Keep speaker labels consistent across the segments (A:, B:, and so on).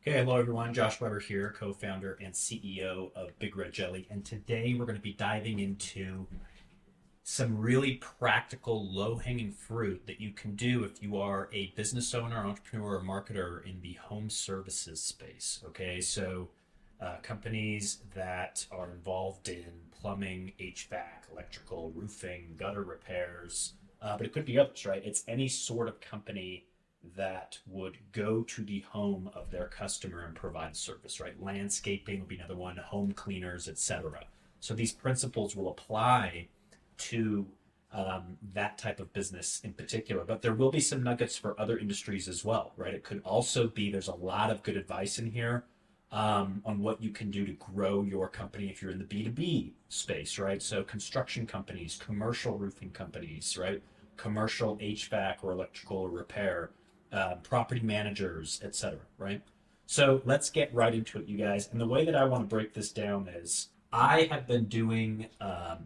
A: Okay, hello everyone. Josh Weber here, co-founder and CEO of Big Red Jelly, and today we're going to be diving into some really practical, low-hanging fruit that you can do if you are a business owner, entrepreneur, or marketer in the home services space. Okay, so companies that are involved in plumbing, HVAC, electrical, roofing, gutter repairs, but it could be others, right? It's any sort of company that would go to the home of their customer and provide a service, right? Landscaping would be another one, home cleaners, etc. So these principles will apply to that type of business in particular, but there will be some nuggets for other industries as well, right? It could also be there's a lot of good advice in here on what you can do to grow your company if you're in the B2B space, right? So construction companies, commercial roofing companies, right? Commercial HVAC or electrical repair, property managers, etc. Right? So let's get right into it, you guys. And the way that I want to break this down is I have been doing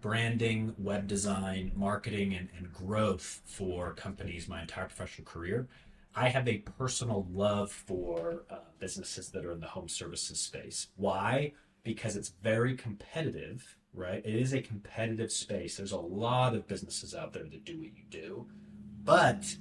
A: branding, web design, marketing, and growth for companies my entire professional career. I have a personal love for businesses that are in the home services space. Why? Because it's very competitive, right? It is a competitive space. There's a lot of businesses out there that do what you do. But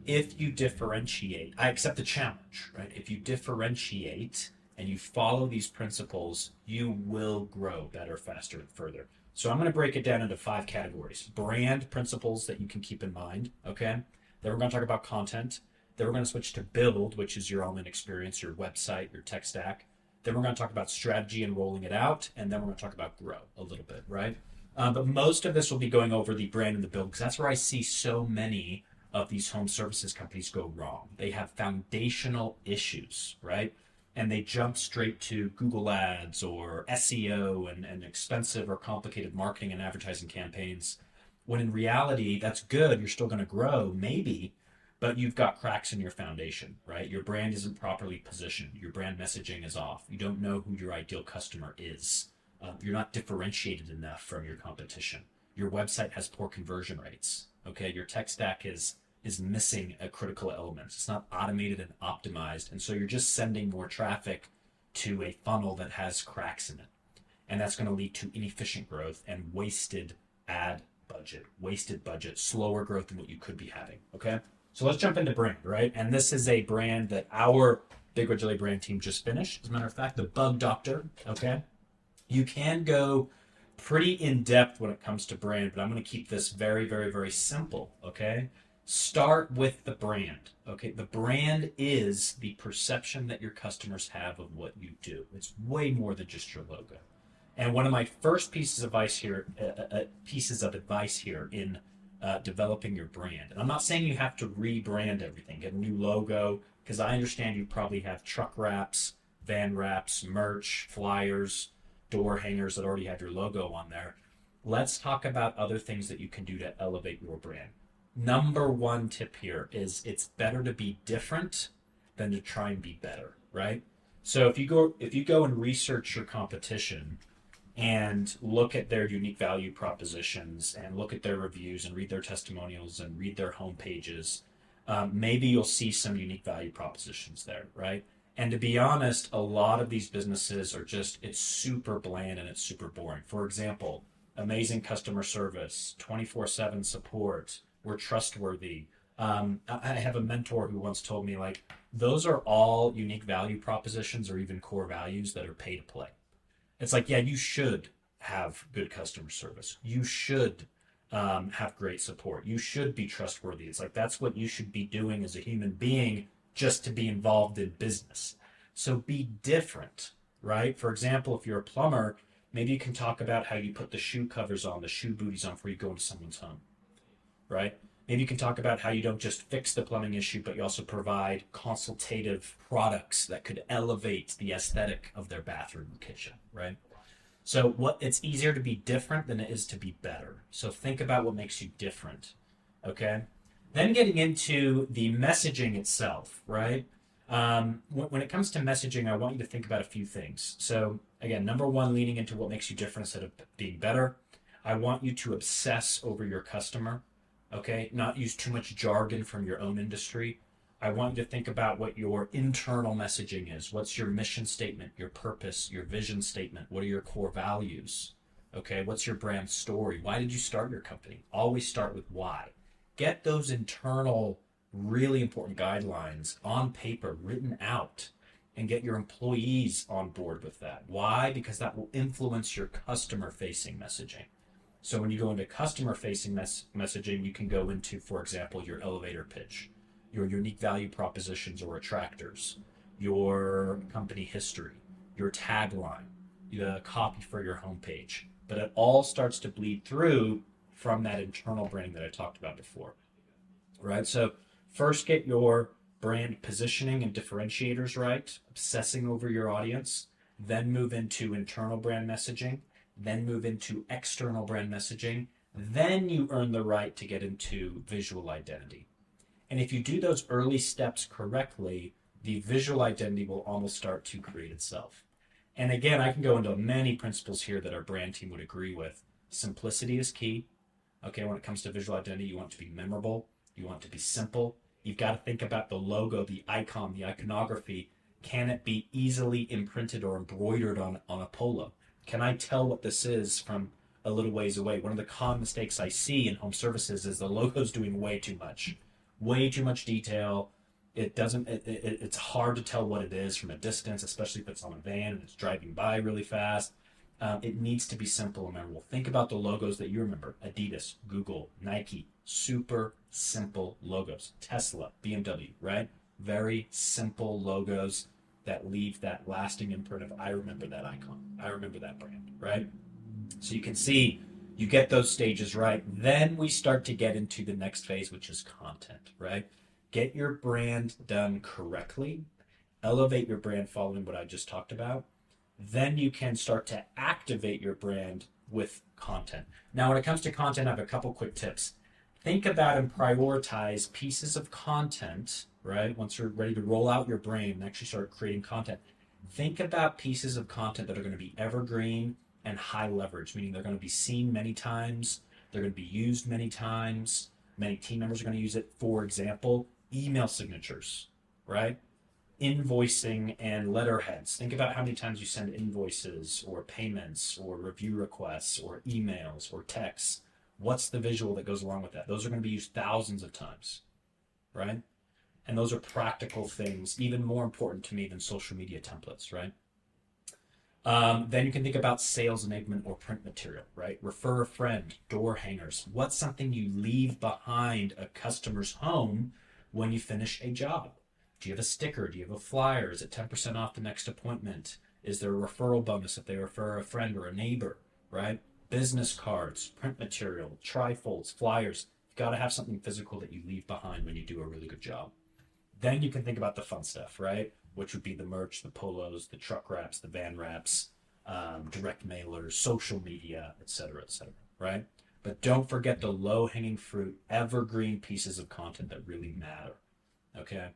A: if you differentiate, I accept the challenge, right? If you differentiate and you follow these principles, you will grow better, faster, and further. So I'm going to break it down into 5 categories. Brand principles that you can keep in mind, okay? Then we're going to talk about content. Then we're going to switch to build, which is your online experience, your website, your tech stack. Then we're going to talk about strategy and rolling it out. And then we're going to talk about grow a little bit, right? But most of this will be going over the brand and the build because that's where I see so many of these home services companies go wrong. They have foundational issues, right? And they jump straight to Google Ads or SEO and expensive or complicated marketing and advertising campaigns. When in reality, that's good. You're still going to grow, maybe, but you've got cracks in your foundation, right? Your brand isn't properly positioned. Your brand messaging is off. You don't know who your ideal customer is. You're not differentiated enough from your competition. Your website has poor conversion rates. Okay, your tech stack is missing a critical element. It's not automated and optimized, and so you're just sending more traffic to a funnel that has cracks in it, and that's going to lead to inefficient growth and wasted budget, slower growth than what you could be having. Okay, so let's jump into brand, right? And this is a brand that our Big Red Jelly brand team just finished. As a matter of fact, the Bug Doctor. Okay, you can go pretty in depth when it comes to brand, but I'm going to keep this very, very, very simple. Okay. Start with the brand. Okay, the brand is the perception that your customers have of what you do. It's way more than just your logo. And one of my first pieces of advice here in developing your brand. And I'm not saying you have to rebrand everything, get a new logo, because I understand you probably have truck wraps, van wraps, merch, flyers, door hangers that already have your logo on there. Let's talk about other things that you can do to elevate your brand. Number one tip here is it's better to be different than to try and be better, right? So if you go and research your competition and look at their unique value propositions and look at their reviews and read their testimonials and read their home pages, maybe you'll see some unique value propositions there, right? And to be honest, a lot of these businesses are it's super bland and it's super boring. For example, amazing customer service, 24/7 support, we're trustworthy. I have a mentor who once told me, like, those are all unique value propositions or even core values that are pay to play. It's like, yeah, you should have good customer service. You should have great support. You should be trustworthy. It's like, that's what you should be doing as a human being just to be involved in business. So be different, right? For example, if you're a plumber, maybe you can talk about how you put the shoe covers on, the shoe booties on before you go into someone's home. Right? Maybe you can talk about how you don't just fix the plumbing issue, but you also provide consultative products that could elevate the aesthetic of their bathroom or kitchen, right? So it's easier to be different than it is to be better. So think about what makes you different, okay? Then getting into the messaging itself, right? When it comes to messaging, I want you to think about a few things. So again, number one, leaning into what makes you different instead of being better. I want you to obsess over your customer. Okay, not use too much jargon from your own industry. I want you to think about what your internal messaging is. What's your mission statement, your purpose, your vision statement? What are your core values? Okay, what's your brand story? Why did you start your company? Always start with why. Get those internal, really important guidelines on paper, written out, and get your employees on board with that. Why? Because that will influence your customer-facing messaging. So when you go into customer-facing messaging, you can go into, for example, your elevator pitch, your unique value propositions or attractors, your company history, your tagline, the copy for your homepage. But it all starts to bleed through from that internal branding that I talked about before, right? So first get your brand positioning and differentiators right, obsessing over your audience, then move into internal brand messaging, then move into external brand messaging, then you earn the right to get into visual identity. And if you do those early steps correctly, the visual identity will almost start to create itself. And again, I can go into many principles here that our brand team would agree with. Simplicity is key. Okay, when it comes to visual identity, you want it to be memorable. You want it to be simple. You've got to think about the logo, the icon, the iconography. Can it be easily imprinted or embroidered on a polo? Can I tell what this is from a little ways away? One of the common mistakes I see in home services is the logo's doing way too much detail. It's hard to tell what it is from a distance, especially if it's on a van and it's driving by really fast. It needs to be simple and memorable. Think about the logos that you remember. Adidas, Google, Nike, super simple logos. Tesla, BMW, right? Very simple logos that leave that lasting imprint of, I remember that icon. I remember that brand, right? So you can see you get those stages right. Then we start to get into the next phase, which is content, right? Get your brand done correctly. Elevate your brand following what I just talked about. Then you can start to activate your brand with content. Now, when it comes to content, I have a couple quick tips. Think about and prioritize pieces of content, right? Once you're ready to roll out your brand and actually start creating content, think about pieces of content that are going to be evergreen and high leverage, meaning they're going to be seen many times, they're going to be used many times, many team members are going to use it. For example, email signatures, right? Invoicing and letterheads. Think about how many times you send invoices or payments or review requests or emails or texts. What's the visual that goes along with that? Those are going to be used thousands of times, right? And those are practical things, even more important to me than social media templates, right? Then you can think about sales enablement or print material, right? Refer a friend, door hangers. What's something you leave behind a customer's home when you finish a job? Do you have a sticker? Do you have a flyer? Is it 10% off the next appointment? Is there a referral bonus if they refer a friend or a neighbor, right? Business cards, print material, trifolds, flyers. You've got to have something physical that you leave behind when you do a really good job. Then you can think about the fun stuff, right? Which would be the merch, the polos, the truck wraps, the van wraps, direct mailers, social media, et cetera, right? But don't forget the low-hanging fruit, evergreen pieces of content that really matter, okay?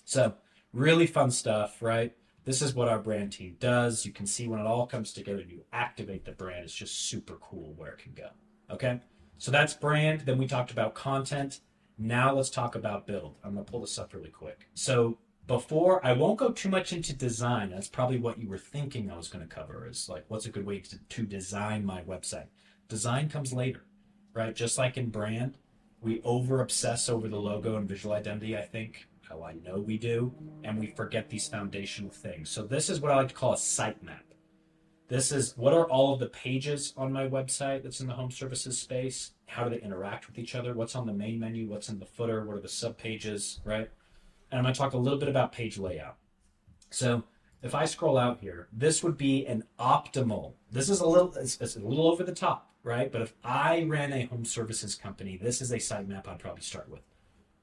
A: So really fun stuff, right? This is what our brand team does. You can see when it all comes together and you activate the brand, it's just super cool where it can go, okay? So that's brand. Then we talked about content. Now let's talk about build. I'm going to pull this up really quick. So before, I won't go too much into design. That's probably what you were thinking I was going to cover is like, what's a good way to design my website? Design comes later, right? Just like in brand, we over-obsess over the logo and visual identity, I think. How I know we do, and we forget these foundational things. So this is what I like to call a sitemap. This is what are all of the pages on my website that's in the home services space? How do they interact with each other? What's on the main menu? What's in the footer? What are the sub pages, right? And I'm going to talk a little bit about page layout. So if I scroll out here, this would be an optimal. This is it's a little over the top, right? But if I ran a home services company, this is a sitemap I'd probably start with.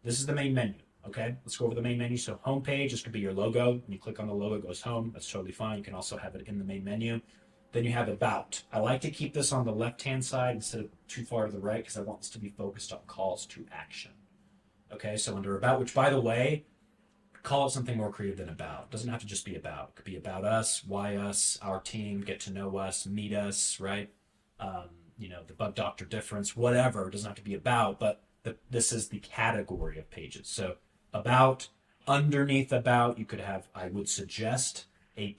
A: This is the main menu. Okay, let's go over the main menu. So home page, this could be your logo. When you click on the logo, it goes home. That's totally fine. You can also have it in the main menu. Then you have about. I like to keep this on the left-hand side instead of too far to the right because I want this to be focused on calls to action. Okay, so under about, which by the way, call it something more creative than about. It doesn't have to just be about. It could be about us, why us, our team, get to know us, meet us, right? The bug doctor difference, whatever. It doesn't have to be about, but this is the category of pages. So About, underneath about, you could have, I would suggest, a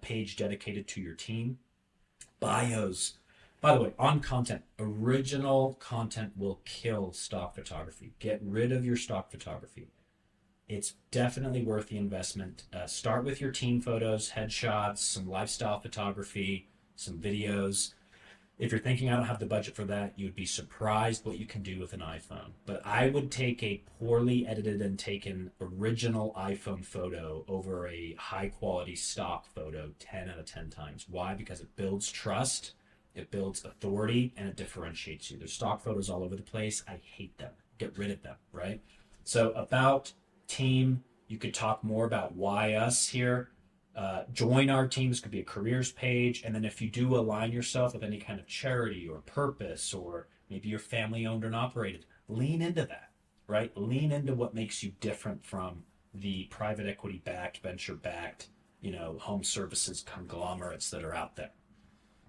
A: page dedicated to your team. Bios. By the way, on content, original content will kill stock photography. Get rid of your stock photography. It's definitely worth the investment. Start with your team photos, headshots, some lifestyle photography, some videos. If you're thinking I don't have the budget for that, you'd be surprised what you can do with an iPhone. But I would take a poorly edited and taken original iPhone photo over a high quality stock photo 10 out of 10 times. Why? Because it builds trust, it builds authority, and it differentiates you. There's stock photos all over the place. I hate them. Get rid of them, right? So about team, you could talk more about why us here. Join our team. This could be a careers page. And then if you do align yourself with any kind of charity or purpose, or maybe you're family owned and operated, lean into that, right? Lean into what makes you different from the private equity backed, venture backed, home services conglomerates that are out there,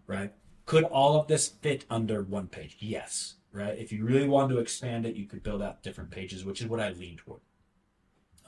A: right? Could all of this fit under one page? Yes, right? If you really wanted to expand it, you could build out different pages, which is what I lean toward.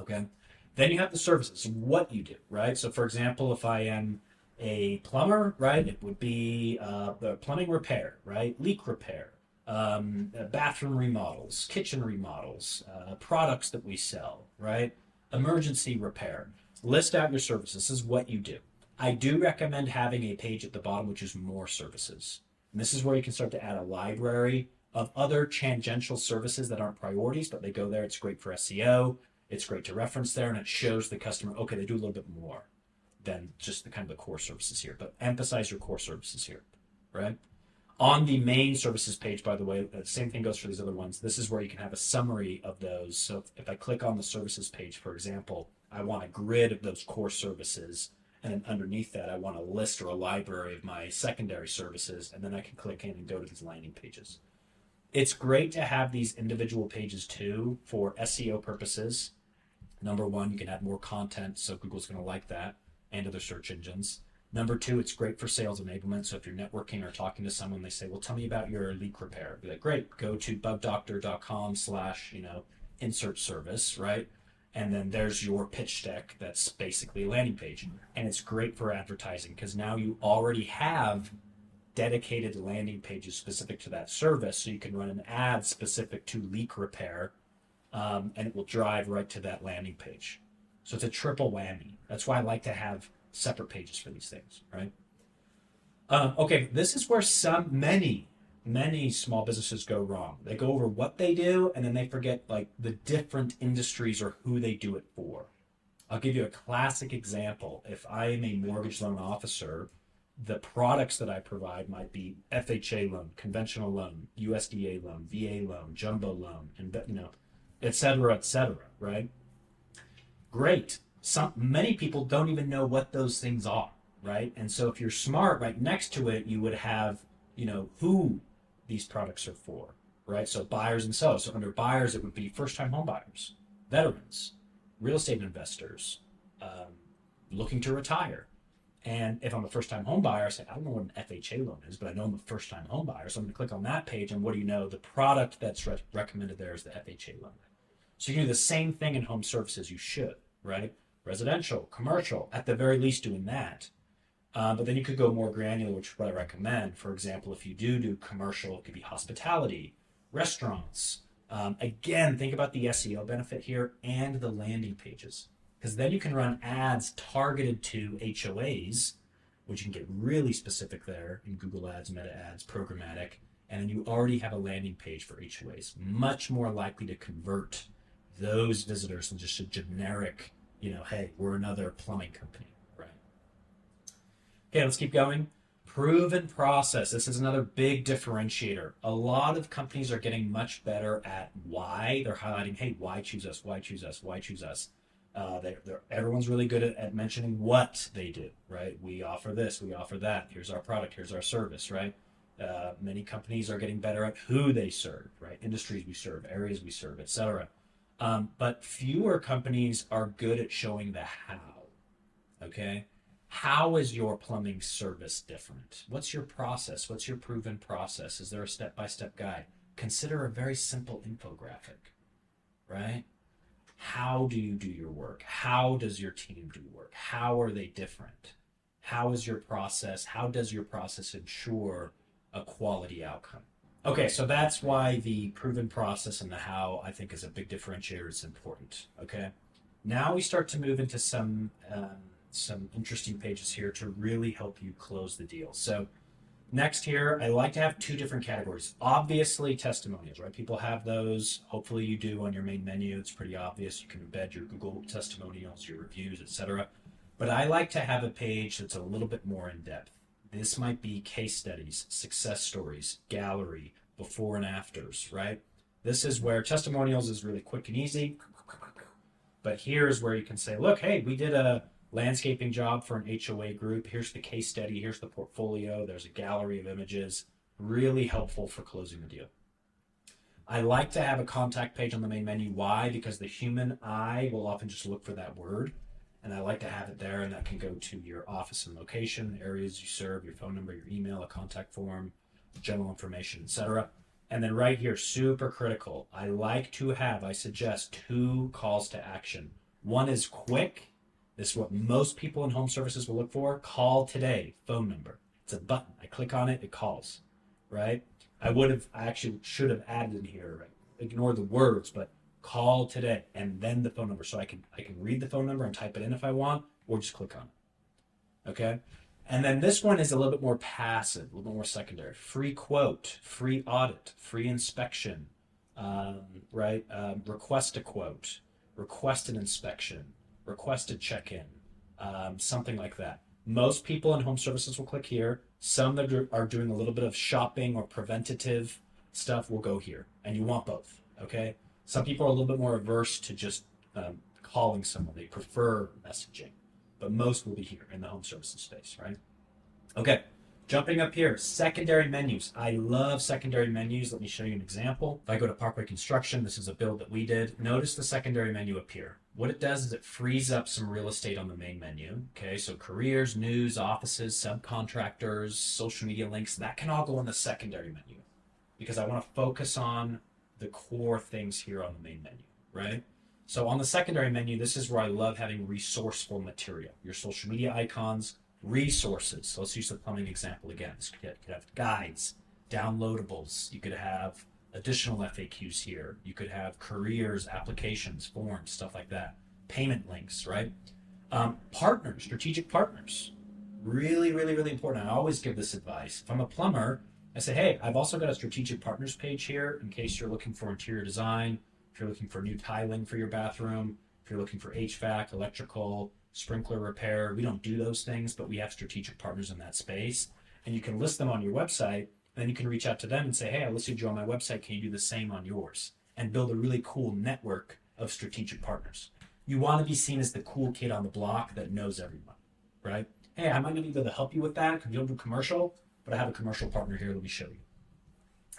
A: Okay. Then you have the services, what you do, right? So, for example, if I am a plumber, right, it would be the plumbing repair, right? Leak repair, bathroom remodels, kitchen remodels, products that we sell, right? Emergency repair. List out your services. This is what you do. I do recommend having a page at the bottom, which is more services. And this is where you can start to add a library of other tangential services that aren't priorities, but they go there. It's great for SEO. It's great to reference there, and it shows the customer, okay, they do a little bit more than just the kind of the core services here, but emphasize your core services here, right? On the main services page, by the way, the same thing goes for these other ones. This is where you can have a summary of those. So if I click on the services page, for example, I want a grid of those core services, and then underneath that, I want a list or a library of my secondary services, and then I can click in and go to these landing pages. It's great to have these individual pages too for SEO purposes. Number one, you can add more content, so Google's going to like that, and other search engines. Number two, it's great for sales enablement. So if you're networking or talking to someone, they say, well, tell me about your leak repair. Be like, great, go to bugdoctor.com/insert service, right? And then there's your pitch deck that's basically a landing page. And it's great for advertising because now you already have dedicated landing pages specific to that service. So you can run an ad specific to leak repair, and it will drive right to that landing page. So it's a triple whammy. That's why I like to have separate pages for these things, right? Okay, this is where many small businesses go wrong. They go over what they do, and then they forget like the different industries or who they do it for. I'll give you a classic example. If I am a mortgage loan officer, the products that I provide might be FHA loan, conventional loan, USDA loan, VA loan, jumbo loan, and et cetera, right? Great. Many people don't even know what those things are, right? And so if you're smart, right next to it, you would have, who these products are for, right? So buyers and sellers. So under buyers, it would be first-time home buyers, veterans, real estate investors, looking to retire. And if I'm a first-time home buyer, I say, I don't know what an FHA loan is, but I know I'm a first-time home buyer. So I'm going to click on that page, and what do you know? The product that's recommended there is the FHA loan. So you can do the same thing in home services. You should, right? Residential, commercial, at the very least doing that. But then you could go more granular, which is what I recommend. For example, if you do commercial, it could be hospitality, restaurants. Again, think about the SEO benefit here and the landing pages. Because then you can run ads targeted to HOAs, which you can get really specific there in Google Ads, Meta Ads, programmatic, and then you already have a landing page for HOAs. Much more likely to convert those visitors than just a generic, hey, we're another plumbing company, right? Okay, let's keep going. Proven process. This is another big differentiator. A lot of companies are getting much better at why. They're highlighting, hey, why choose us? Why choose us? Why choose us? Everyone's really good at mentioning what they do, right? We offer this, we offer that. Here's our product, here's our service, right? Many companies are getting better at who they serve, right? Industries we serve, areas we serve, etc. But fewer companies are good at showing the how, okay? How is your plumbing service different? What's your process? What's your proven process? Is there a step-by-step guide? Consider a very simple infographic, right? how do you do your work? How does your team do work? How are they different? How is your process? How does your process ensure a quality outcome? Okay, so that's why the proven process and the how I think is a big differentiator. It's important. Okay, now we start to move into some interesting pages here to really help you close the deal. So next here, I like to have two different categories. Obviously, testimonials, right? People have those. Hopefully, you do on your main menu. It's pretty obvious. You can embed your Google testimonials, your reviews, etc. But I like to have a page that's a little bit more in depth. This might be case studies, success stories, gallery, before and afters, right? This is where testimonials is really quick and easy. But here's where you can say, look, hey, we did a landscaping job for an HOA group. Here's the case study. Here's the portfolio. There's a gallery of images. Really helpful for closing the deal. I like to have a contact page on the main menu. Why? Because the human eye will often just look for that word. And I like to have it there, and that can go to your office and location, areas you serve, your phone number, your email, a contact form, general information, etc. And then right here, super critical. I suggest 2 calls to action. One is quick. This is what most people in home services will look for. Call today, phone number. It's a button. I click on it, it calls, right? I actually should have added in here, right? Ignore the words, but call today and then the phone number. So I can read the phone number and type it in if I want, or just click on it. Okay? And then this one is a little bit more passive, a little bit more secondary. Free quote, free audit, free inspection, right? Request a quote, request an inspection, request a check-in, something like that. Most people in home services will click here. Some that are doing a little bit of shopping or preventative stuff will go here. And you want both, okay? Some people are a little bit more averse to just calling someone. They prefer messaging. But most will be here in the home services space, right? Okay, jumping up here, secondary menus. I love secondary menus. Let me show you an example. If I go to Parkway Construction, this is a build that we did. Notice the secondary menu appear. What it does is it frees up some real estate on the main menu. Okay, so careers, news, offices, subcontractors, social media links, that can all go in the secondary menu because I want to focus on the core things here on the main menu, right? So on the secondary menu, this is where I love having resourceful material. Your social media icons, resources. So let's use the plumbing example again. So you could have guides, downloadables. You could have additional FAQs here. You could have careers, applications, forms, stuff like that. Payment links, right? Partners, strategic partners. Really, really, really important. I always give this advice. If I'm a plumber, I say, hey, I've also got a strategic partners page here in case you're looking for interior design, if you're looking for new tiling for your bathroom, if you're looking for HVAC, electrical, sprinkler repair. We don't do those things, but we have strategic partners in that space. And you can list them on your website, and then you can reach out to them and say, hey, I listed you on my website. Can you do the same on yours? And build a really cool network of strategic partners. You want to be seen as the cool kid on the block that knows everyone, right? Hey, I might not be able to help you with that because you don't do commercial, but I have a commercial partner here. Let me show you.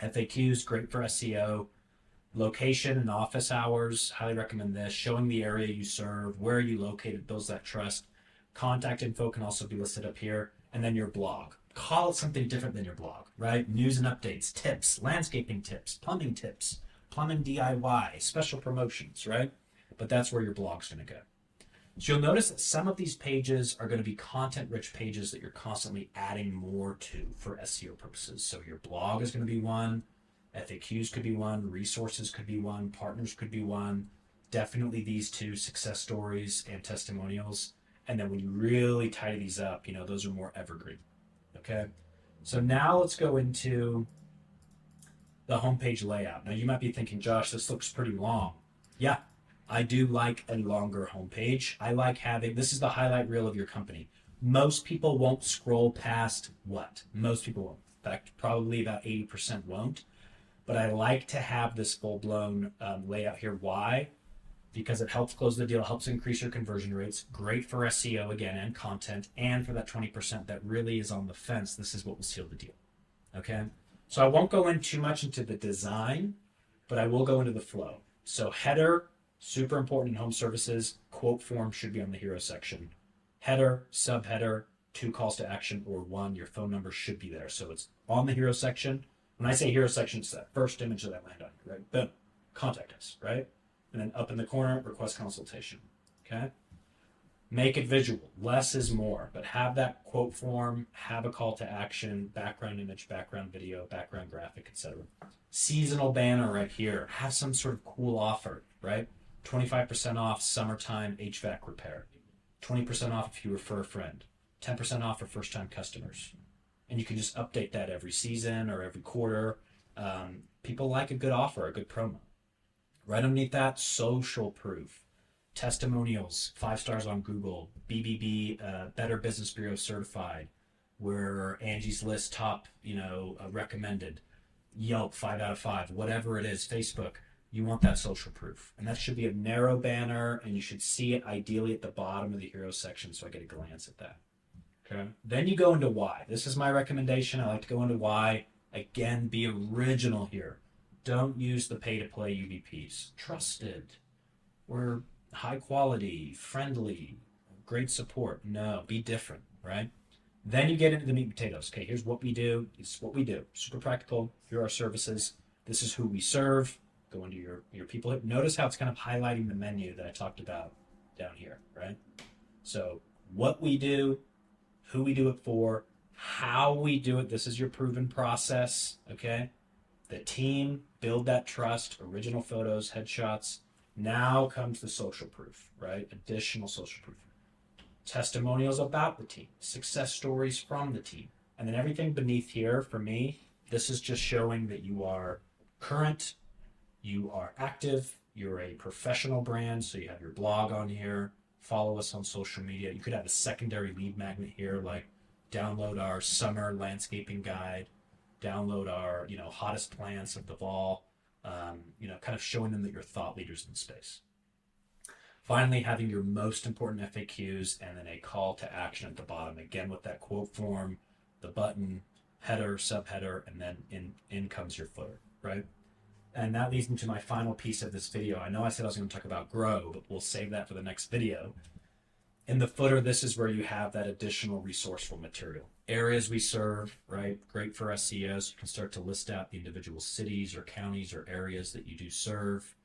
A: FAQs, great for SEO. Location and office hours, highly recommend this. Showing the area you serve, where are you located, builds that trust. Contact info can also be listed up here. And then your blog. Call it something different than your blog, right? News and updates, tips, landscaping tips, plumbing DIY, special promotions, right? But that's where your blog's going to go. So you'll notice that some of these pages are going to be content-rich pages that you're constantly adding more to for SEO purposes. So your blog is going to be one. FAQs could be one, resources could be one, partners could be one, definitely these 2, success stories and testimonials. And then when you really tidy these up, those are more evergreen. Okay. So now let's go into the homepage layout. Now you might be thinking, Josh, this looks pretty long. Yeah, I do like a longer homepage. I like having, this is the highlight reel of your company. Most people won't scroll past what? Most people won't. In fact, probably about 80% won't. But I like to have this full-blown layout here. Why? Because it helps close the deal, helps increase your conversion rates. Great for SEO, again, and content. And for that 20% that really is on the fence, this is what will seal the deal. Okay? So I won't go in too much into the design, but I will go into the flow. So header, super important in home services. Quote form should be on the hero section. Header, subheader, 2 calls to action, or 1, your phone number should be there. So it's on the hero section. When I say hero section, it's that first image that I land on, right? Boom, contact us, right? And then up in the corner, request consultation. Okay? Make it visual. Less is more, but have that quote form, have a call to action, background image, background video, background graphic, etc. Seasonal banner right here. Have some sort of cool offer, right? 25% off summertime HVAC repair. 20% off if you refer a friend. 10% off for first-time customers. And you can just update that every season or every quarter. People like a good offer, a good promo. Right underneath that, social proof. Testimonials, 5 stars on Google, BBB, Better Business Bureau certified. We're Angie's List top, recommended. Yelp, 5 out of 5, whatever it is, Facebook. You want that social proof. And that should be a narrow banner, and you should see it ideally at the bottom of the hero section so I get a glance at that. Okay. Then you go into why. This is my recommendation. I like to go into why. Again, be original here. Don't use the pay-to-play UVPs. Trusted. We're high quality, friendly, great support. No, be different, right? Then you get into the meat and potatoes. Okay, here's what we do. It's what we do. Super practical. Here are our services. This is who we serve. Go into your people. Notice how it's kind of highlighting the menu that I talked about down here, right? So what we do, who we do it for, how we do it. This is your proven process, okay? The team, build that trust, original photos, headshots. Now comes the social proof, right? Additional social proof. Testimonials about the team, success stories from the team. And then everything beneath here, for me, this is just showing that you are current, you are active, you're a professional brand, so you have your blog on here, follow us on social media. You could have a secondary lead magnet here, like download our summer landscaping guide, download our hottest plants of the fall, kind of showing them that you're thought leaders in space. Finally, having your most important FAQs and then a call to action at the bottom, again with that quote form, the button, header, subheader, and then in comes your footer, right? And that leads me to my final piece of this video. I know I said I was going to talk about grow, but we'll save that for the next video. In the footer, this is where you have that additional resourceful material. Areas we serve, right? Great for SEOs. You can start to list out the individual cities or counties or areas that you do serve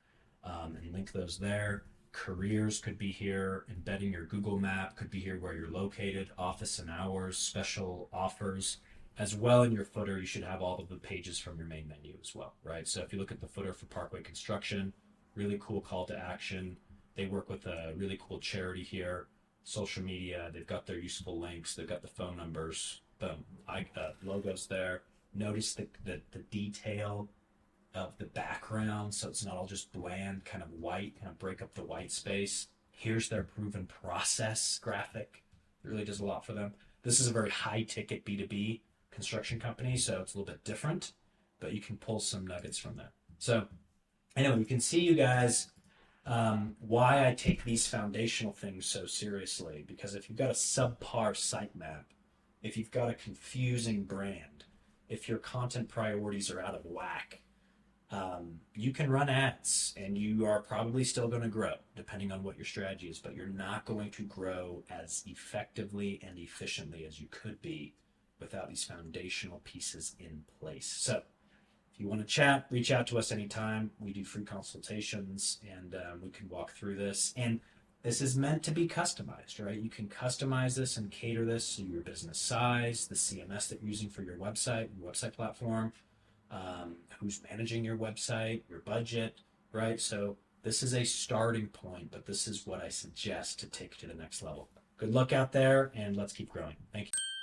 A: and link those there. Careers could be here. Embedding your Google map could be here where you're located. Office and hours, special offers. As well, in your footer, you should have all of the pages from your main menu as well, right? So if you look at the footer for Parkway Construction, really cool call to action. They work with a really cool charity here. Social media, they've got their useful links, they've got the phone numbers, boom, logos there. Notice the detail of the background, so it's not all just bland, kind of white, kind of break up the white space. Here's their proven process graphic. It really does a lot for them. This is a very high ticket B2B construction company, so it's a little bit different, but you can pull some nuggets from that. So anyway, you can see, you guys, why I take these foundational things so seriously. Because if you've got a subpar sitemap, if you've got a confusing brand, if your content priorities are out of whack, you can run ads and you are probably still going to grow depending on what your strategy is, but you're not going to grow as effectively and efficiently as you could be without these foundational pieces in place. So if you want to chat, reach out to us anytime. We do free consultations and we can walk through this. And this is meant to be customized, right? You can customize this and cater this to your business size, the CMS that you're using for your website platform, who's managing your website, your budget, right? So this is a starting point, but this is what I suggest to take to the next level. Good luck out there, and let's keep growing. Thank you.